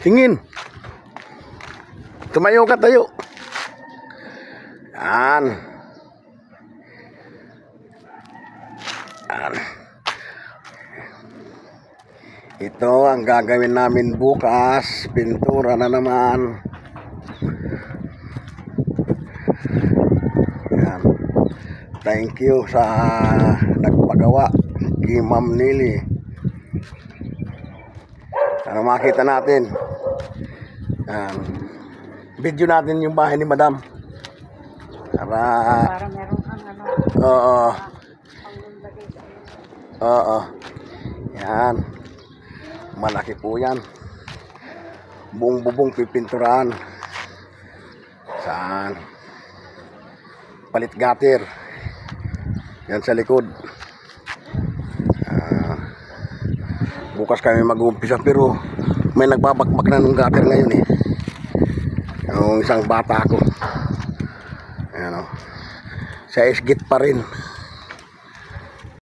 Tingin. Tumayo ka, tayo. Yan. Yan. Ito ang gagawin namin bukas. Pintura na naman. Yan. Thank you sa nagpagawa kay Ma'am Nili. Para makita natin. Video natin yung bahay ni Madam. Para meron kang ano. Oo. Yan. Malaki po yan. Buong bubong pipinturahan. Saan? Palit gutter. Yan sa likod. Bukas kami mag-uumpisa pero may nagbabakbak na ng gutter ngayon eh. Yung isang bata ko. Ayan o. Sa isgit pa rin.